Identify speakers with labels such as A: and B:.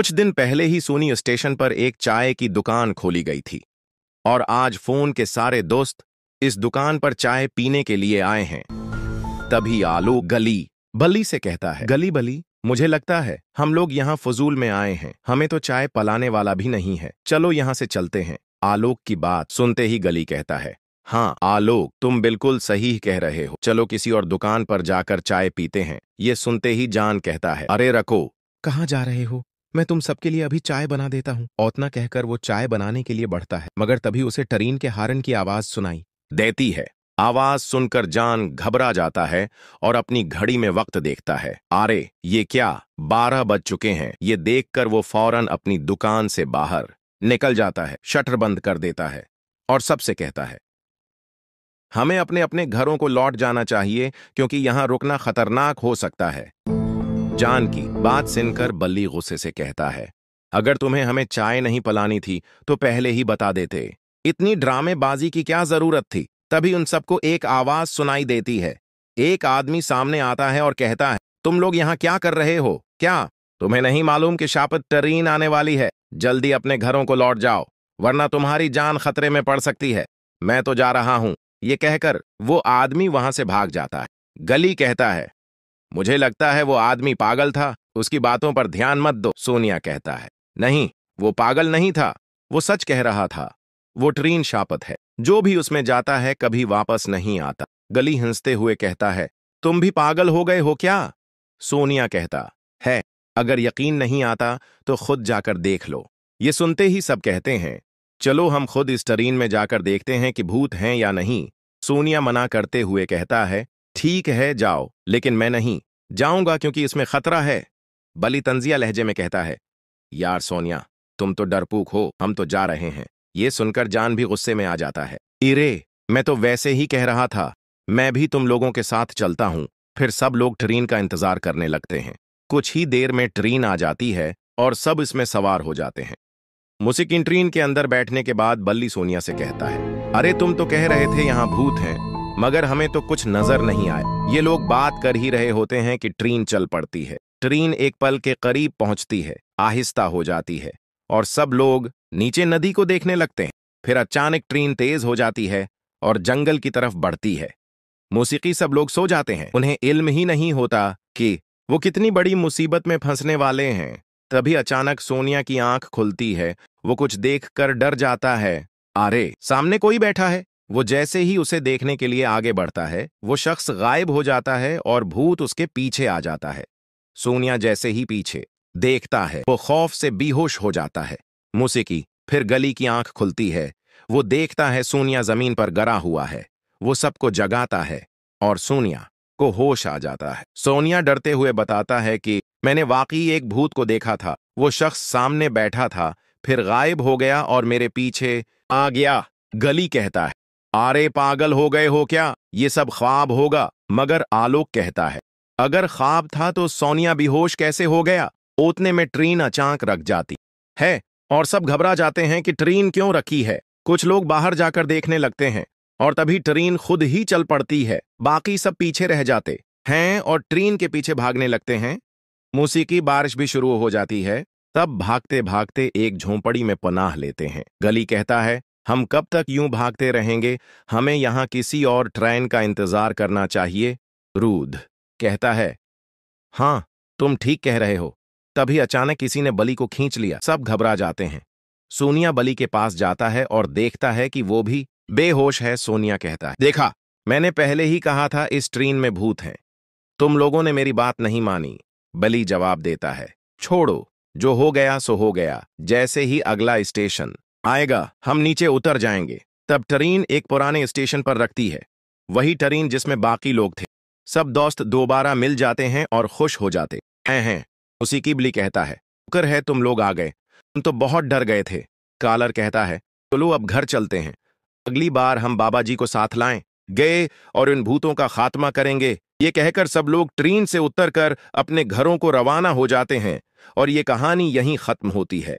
A: कुछ दिन पहले ही सोनी स्टेशन पर एक चाय की दुकान खोली गई थी और आज फोन के सारे दोस्त इस दुकान पर चाय पीने के लिए आए हैं। तभी आलू गली बली से कहता है, गली बली, मुझे लगता है हम लोग यहाँ फजूल में आए हैं, हमें तो चाय पलाने वाला भी नहीं है, चलो यहाँ से चलते हैं। आलोक की बात सुनते ही गली कहता है, हाँ आलोक, तुम बिल्कुल सही कह रहे हो, चलो किसी और दुकान पर जाकर चाय पीते हैं। ये सुनते ही जान कहता है, अरे रखो, कहाँ जा रहे हो, मैं तुम सबके लिए अभी चाय बना देता हूँ। औतना कहकर वो चाय बनाने के लिए बढ़ता है, मगर तभी उसे ट्रेन के हारन की आवाज सुनाई देती है। आवाज सुनकर जान घबरा जाता है और अपनी घड़ी में वक्त देखता है। अरे ये क्या, 12 बज चुके हैं। ये देखकर वो फौरन अपनी दुकान से बाहर निकल जाता है, शटर बंद कर देता है और सबसे कहता है, हमें अपने अपने घरों को लौट जाना चाहिए क्योंकि यहां रुकना खतरनाक हो सकता है। जान की बात सुनकर बल्ली गुस्से से कहता है, अगर तुम्हें हमें चाय नहीं पिलानी थी तो पहले ही बता देते, इतनी ड्रामेबाजी की क्या जरूरत थी। तभी उन सबको एक आवाज सुनाई देती है। एक आदमी सामने आता है और कहता है, तुम लोग यहाँ क्या कर रहे हो? क्या तुम्हें नहीं मालूम कि शापत ट्रेन आने वाली है? जल्दी अपने घरों को लौट जाओ वरना तुम्हारी जान खतरे में पड़ सकती है। मैं तो जा रहा हूं। ये कहकर वो आदमी वहां से भाग जाता है। गली कहता है, मुझे लगता है वो आदमी पागल था, उसकी बातों पर ध्यान मत दो। सोनिया कहता है, नहीं, वो पागल नहीं था, वो सच कह रहा था। वो ट्रेन शापत है, जो भी उसमें जाता है कभी वापस नहीं आता। गली हंसते हुए कहता है, तुम भी पागल हो गए हो क्या? सोनिया कहता है, अगर यकीन नहीं आता तो खुद जाकर देख लो। ये सुनते ही सब कहते हैं, चलो हम खुद इस ट्रेन में जाकर देखते हैं कि भूत हैं या नहीं। सोनिया मना करते हुए कहता है, ठीक है जाओ, लेकिन मैं नहीं जाऊंगा क्योंकि इसमें खतरा है। बली तंजिया लहजे में कहता है, यार सोनिया, तुम तो डरपूक हो, हम तो जा रहे हैं। ये सुनकर जान भी गुस्से में आ जाता है, इरे, मैं तो वैसे ही कह रहा था, मैं भी तुम लोगों के साथ चलता हूं। फिर सब लोग ट्रेन का इंतजार करने लगते हैं। कुछ ही देर में ट्रेन आ जाती है और सब इसमें सवार हो जाते हैं। मुसिकिन ट्रेन के अंदर बैठने के बाद बल्ली सोनिया से कहता है, अरे तुम तो कह रहे थे यहाँ भूत हैं, मगर हमें तो कुछ नजर नहीं आया। ये लोग बात कर ही रहे होते हैं कि ट्रेन चल पड़ती है। ट्रेन एक पल के करीब पहुंचती है, आहिस्ता हो जाती है और सब लोग नीचे नदी को देखने लगते हैं। फिर अचानक ट्रेन तेज हो जाती है और जंगल की तरफ बढ़ती है। मौसीकी सब लोग सो जाते हैं, उन्हें इल्म ही नहीं होता कि वो कितनी बड़ी मुसीबत में फंसने वाले हैं। तभी अचानक सोनिया की आंख खुलती है। वो कुछ देखकर डर जाता है। अरे सामने कोई बैठा है। वो जैसे ही उसे देखने के लिए आगे बढ़ता है, वो शख्स गायब हो जाता है और भूत उसके पीछे आ जाता है। सोनिया जैसे ही पीछे देखता है, वो खौफ से बेहोश हो जाता है। मौसीकी फिर गली की आंख खुलती है। वो देखता है सोनिया जमीन पर गिरा हुआ है। वो सबको जगाता है और सोनिया को होश आ जाता है। सोनिया डरते हुए बताता है कि मैंने वाकई एक भूत को देखा था। वो शख्स सामने बैठा था, फिर गायब हो गया और मेरे पीछे आ गया। गली कहता है, अरे पागल हो गए हो क्या? ये सब ख्वाब होगा। मगर आलोक कहता है, अगर ख्वाब था तो सोनिया बेहोश कैसे हो गया? उतने में ट्रेन अचानक रख जाती है और सब घबरा जाते हैं कि ट्रेन क्यों रखी है। कुछ लोग बाहर जाकर देखने लगते हैं और तभी ट्रेन खुद ही चल पड़ती है। बाकी सब पीछे रह जाते हैं और ट्रेन के पीछे भागने लगते हैं। मौसीकी बारिश भी शुरू हो जाती है। तब भागते भागते एक झोंपड़ी में पनाह लेते हैं। गली कहता है, हम कब तक यूं भागते रहेंगे? हमें यहां किसी और ट्रेन का इंतजार करना चाहिए। रूद कहता है, हाँ तुम ठीक कह रहे हो। तभी अचानक किसी ने बली को खींच लिया। सब घबरा जाते हैं। सोनिया बली के पास जाता है और देखता है कि वो भी बेहोश है। सोनिया कहता है, देखा, मैंने पहले ही कहा था इस ट्रेन में भूत हैं। तुम लोगों ने मेरी बात नहीं मानी। बली जवाब देता है, छोड़ो, जो हो गया सो हो गया। जैसे ही अगला स्टेशन आएगा हम नीचे उतर जाएंगे। तब ट्रेन एक पुराने स्टेशन पर रखती है, वही ट्रेन जिसमें बाकी लोग थे। सब दोस्त दोबारा मिल जाते हैं और खुश हो जाते हैं। उसी की बली कहता है, शुक्र है तुम लोग आ गए, हम तो बहुत डर गए थे। कालर कहता है, चलो अब घर चलते हैं, अगली बार हम बाबा जी को साथ लाएं। गए और इन भूतों का खात्मा करेंगे। ये कहकर सब लोग ट्रेन से उतरकर अपने घरों को रवाना हो जाते हैं और ये कहानी यहीं खत्म होती है।